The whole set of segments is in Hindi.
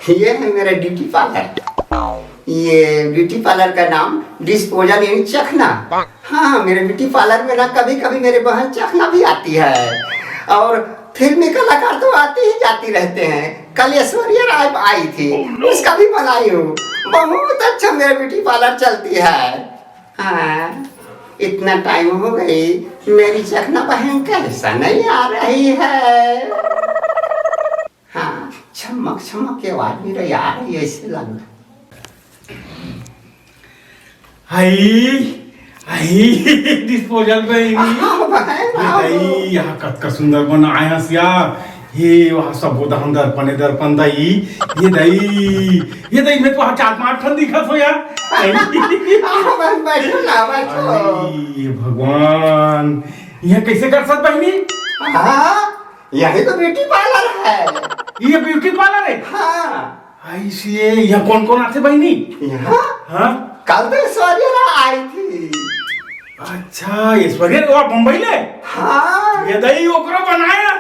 ये है मेरा ब्यूटी पार्लर। ये ब्यूटी पार्लर का नाम डिस्पोजल यानी चखना। हाँ, मेरे ब्यूटी पार्लर में ना कभी कभी मेरे बहन चखना भी आती है, और फिल्मी कलाकार तो आती ही जाती रहते हैं। कल ऐश्वर्या राय आई थी, उसका भी बनाई हूँ। बहुत अच्छा मेरा ब्यूटी पार्लर चलती है। हाँ, इतना टाइम हो गई, मेरी चखना बहन कैसा नहीं आ रही है। हाँ, चमक चमक के आवाज भी रही आ रही है, ऐसे लग रहा। डिस्पोजल यहाँ कतका सुंदर बना आया यार। ये वहाँ सब दहन दर्पण दई ये दई में तो चार पांच ठन दिखत हो यार। बैठो ना, बैठो। ये भगवान, यह कैसे कर सकत बहनी? हाँ, यही तो ब्यूटी पार्लर है। ये ब्यूटी पार्लर है? हाँ। ऐसे यहाँ कौन कौन आते बहनी? यहाँ? हाँ, कल तो ऐश्वर्या राय आई थी। अच्छा, ऐश्वर्या राय मुंबई ले? हाँ। ये दही ओकरो बनाया।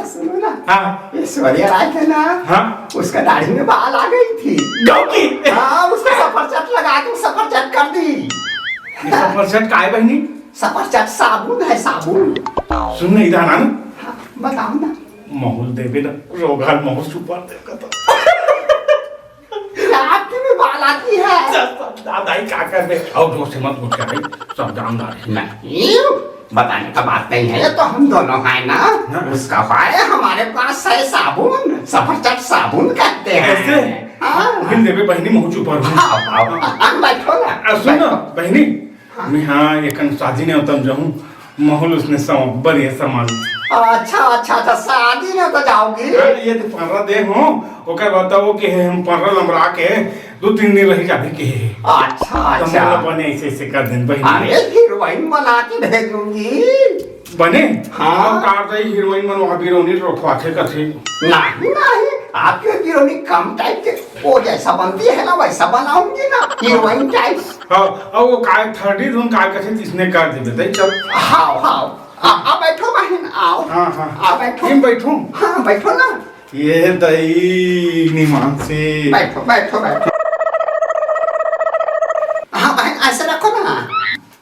सुनो ना। हाँ, ऐश्वर्या राय थे ना। हाँ, उसका दाढ़ी में बाल आ गई थी। गाँव की? हाँ, उसको सफरचट लगा के सफरचट कर दी। सफरचट का है बहनी? सफरचट साबुन है, साबुन। सुन नहीं रहा ना? हाँ, बताओ ना। माहौल देवे ना, रोगाल माहौल सुपर देगा तो। आपकी भी बाल आती है। दादा ही क्या कर रहे? और जोर से मत पूछ भाई, सब जानदार है। नहीं, बताने का बात नहीं है, तो हम दोनों हैं ना। उसका है, हमारे पास है साबुन, सफरचट साबुन कहते हैं। ऐसे? हाँ। हिल देवे बहनी मुँह चुप रहो। हाँ, बैठो ना। सुन ना बहनी, मैं हाँ एक शादी ने उतम जाऊँ, माहौल उसने बढ़िया सामान। अच्छा, शादी में तो जाओगी। ये तो 15 दिन हो, ओकर बताओ कि हम 15 लमरा के 2-3 दिन रह जाबे के। अच्छा। बने ऐसे कर दिन बहनी। अरे हीरोइन बना के भेजूंगी। बने? हाँ। कार दई हीरोइन मन वहाँ बीरोनी रोकवा थे कथे। नहीं, आपकी हीरोइन कम टाइप के वो जैसा बनती है ना वैसा बनाऊंगी ना, हीरोइन टाइप। हाँ, और वो काय 30 धुन काय कथे इसने कर देबे दई चल। हाँ, आ बैठो बहन, आओ। हाँ, आ बैठो। किम बैठूं? हाँ, बैठो ना। ये दई निमान से। बैठो। हाँ बहन, ऐसे रखो ना।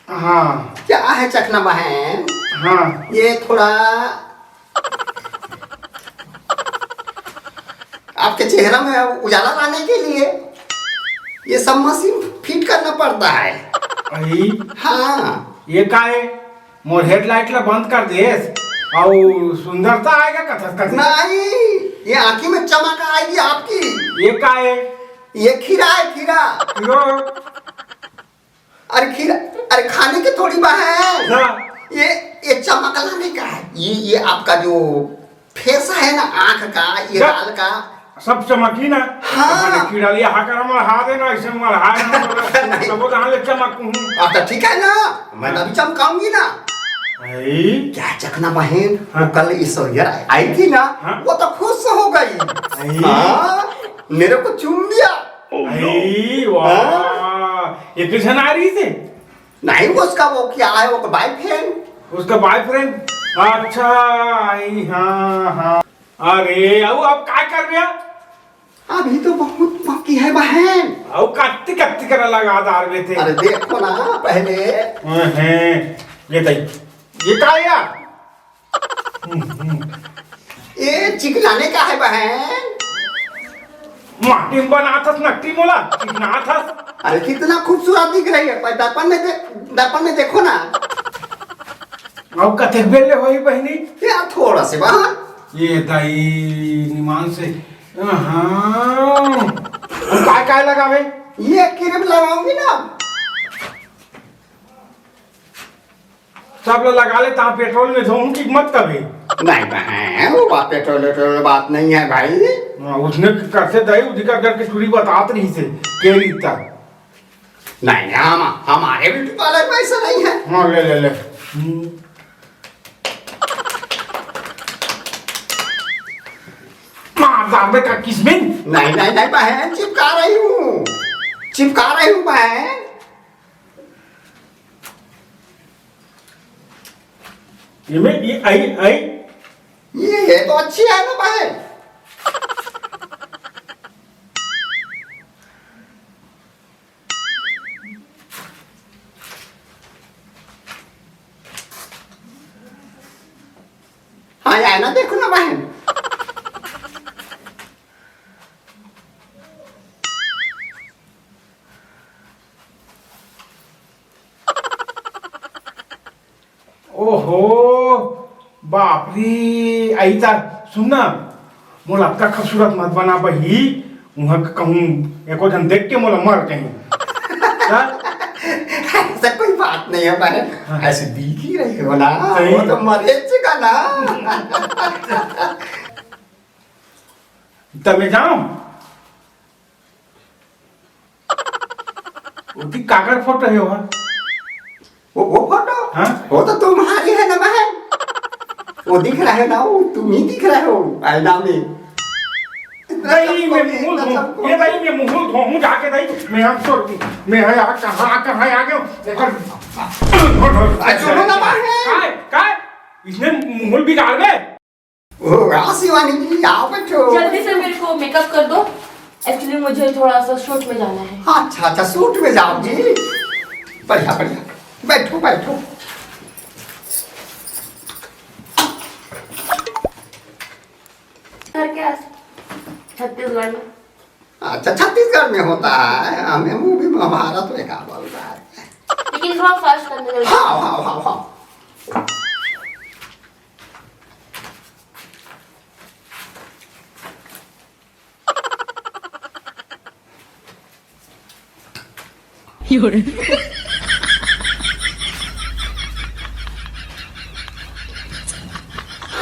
हाँ। क्या है चखना बहन? हाँ। ये थोड़ा आपके चेहरा में उजाला लाने के लिए ये सब मशीन फिट करना पड़ता है। अही? हाँ। ये का है? मोर हेडलाइट ला बंद कर दे और सुंदरता आएगा कथक। नहीं, ये आंखी में चमक आएगी आपकी। ये का है? ये खीरा है, खीरा। अरे खीरा, अरे खाने की थोड़ी बहन। ये चमक लाने का है। ये आपका जो फेस है ना, आंख का, ये गाल का सब चमकी ना। हाँ। कीड़ा लिया हाकर हमर हाथ है ना, ऐसे हमर हाथ ना सब कहां ले चमकूं। तो ठीक है ना, मैं अभी चमकाऊंगी ना। क्या चखना बहन? हाँ। वो कल ऐश्वर्या आई थी ना। हाँ। वो तो खुश हो गई। हाँ, मेरे को चूम दिया। वाह, ये किसन आ रही थी? नहीं, उसका वो क्या है, वो बॉयफ्रेंड। उसका बॉयफ्रेंड? अच्छा, हाँ। अरे अब क्या कर रहा? अभी तो बहुत बाकी है बहन। अब कत्ती कर लगा दार में थे। अरे देखो ना पहले। ये क्या है यार? ये चिकनाने का है बहन। माटी में बना था नकटी मोला चिकना था। अरे कितना खूबसूरत दिख रही है, दर्पण में देखो ना। अब कथे बेले होई बहनी? यार थोड़ा से बाहर। ये दाई निमान से। हाँ, काय लगावे? ये क्रीम लगाऊंगी ना। सब लोग लगा ले ता पेट्रोल में धोऊं की मत कभी। नहीं बहन, वो बात पेट्रोल बात नहीं है भाई। उसने कैसे दाई उदिका करके चुरी बतात रही से के रीता। नहीं, हमारे ब्यूटी पार्लर में ऐसा नहीं है। हाँ, ले मार का किसमें? नहीं बहन, चिपका रही हूँ बहन। ये में ये आई ये तो अच्छी है ना बहन। हाँ आईना देखो ना बहन। ओहो बाप रे ऐसा सुनना मोला का खूबसूरत मत बना बही वहां कहूं एको जन देख के मोला मर कहीं ऐसा कोई बात नहीं है बहन, ऐसे दिख ही रही हो ना, सही। वो तो मरेज का ना। तब मैं जाऊं उठी काकर फोटो है वहां वो फोटो, हाँ? वो तो तुम्हारी है ना बहन, वो दिख रहा है ना, वो तुम ही दिख रहे हो आईना में। नहीं मैं मुंह धो ये भाई मैं मुंह धोऊं जाके नहीं मैं अब तो मैं है कहां आ गया सुनो ना बहन। काय इसने मुंह बिगाड़ गए। ओ शिवानी जी आओ बैठो। जल्दी से मेरे को मेकअप कर दो, एक्चुअली मुझे थोड़ा सा शूट में जाना है। अच्छा अच्छा सूट में जाओ जी, बढ़िया बढ़िया, बैठो बैठो। घर के आस छत्तीसगढ़ में। अच्छा छत्तीसगढ़ में होता है, हमें मूवी में हमारा तो एक बोल रहा है। लेकिन थोड़ा फास्ट करने जल्दी। हाँ हाँ हाँ हाँ।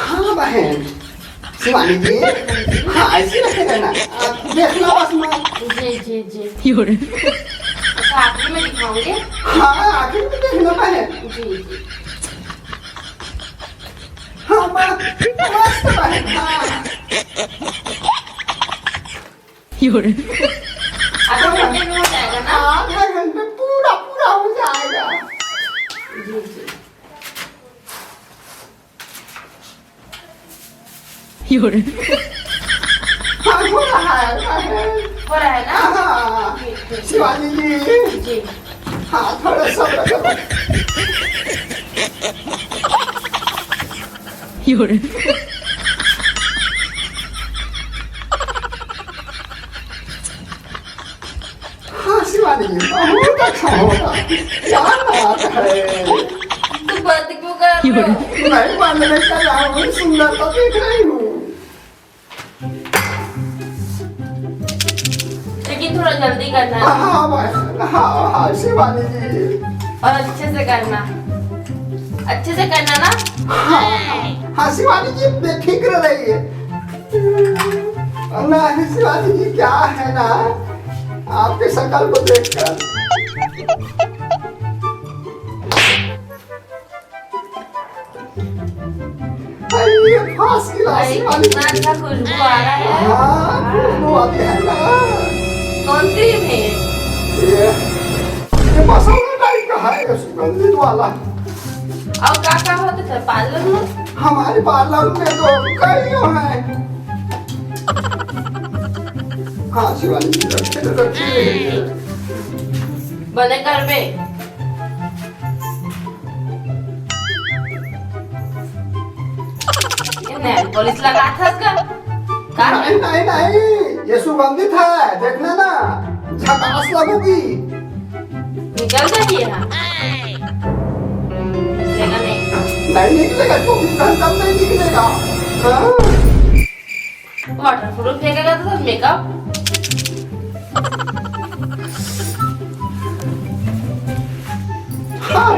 हाँ बहन शिवानी जी, हाँ ऐसे रखे रहना, देखना बस मत। जी जी जी। अच्छा आखिर में दिखाओगे? हाँ आखिर में देखना बहन। जी जी। हाँ मस्त बहन, हाँ। आधा घंटे में हो जाएगा ना? आधा घंटे पूरा पूरा हो जाएगा। जी जी। हाँ हो रहा है बहन। हो रहा है ना? हाँ ठीक, ठीक। शिवानी जी, जी। हाँ थोड़ा सब्र करो। हाँ शिवानी जी बहुत अच्छा होगा, क्या बात है। तो बात क्यों कर रहे हो? मैं मानने कर रहा हूँ, सुंदरता देख रही हूँ। लेकिन थोड़ा जल्दी करना है हाँ बहन, हाँ हाँ शिवानी जी। और अच्छे से करना, अच्छे से करना ना। हाँ हाँ शिवानी जी बेफिक्र रहिए ना। शिवानी जी क्या है ना, आपके शक्ल को देखकर ये फांस की लाश शिवानी कितना जी। अच्छा खुशबू आ रहा है। हाँ खुशबू आती है ना। कौन क्रीम है? ये मसाला टाइप का है, ये सुगंधित वाला। और क्या होता था पार्लर में? हमारे पार्लर में तो कई हैं। हाँ शिवानी जी रखे बने घर पे। ये नेल पॉलिश लगा था इसका? का? नहीं नहीं नहीं, ये सुगंधित है, देखना ना, झकास लगोगी। निकल गई है हाँ। निकलेगा नहीं। नहीं निकलेगा, 24 घंटा में नहीं निकलेगा। हाँ? वाटरप्रूफ फेंकेगा तो सब मेकअप। हाँ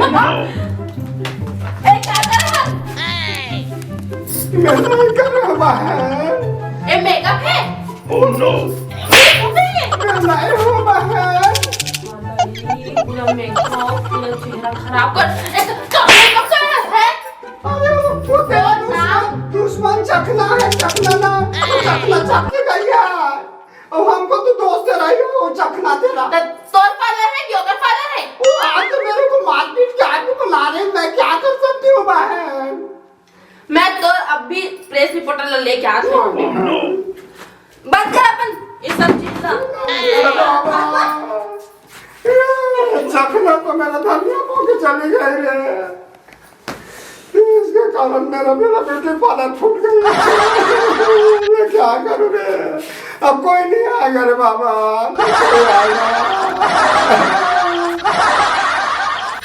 ए क्या कर रहा? मैं नहीं कर रहा है। ए मेकअप है? ओह नो मैं नहीं हूँ बहन। पूरा मेकअप पूरा चेहरा खराब कर कब मेकअप कर रहा है? अरे वो तेरा दुश्मन चखना है, चखना ना, वो चखना चख के गई है। और हमको तो दोस्त दे रही है, वो चखना तेरा। तोर पार्लर है योगा पार्लर है? वो आज मेरे को मारपीट के आगे बुला रहे, मैं क्या कर सकती हूँ बहन। मैं तो अब भी प्रेस रिपोर्टर लेके आती हूँ। बंद कर अपन ये सब चीज चखना तो मेरा धनिया को के चली गई रे। इसके कारण मेरा मेरा ब्यूटी पार्लर फूट गया। मैं क्या करूँ रे, अब कोई नहीं आएगा रे बाबा, कोई आएगा।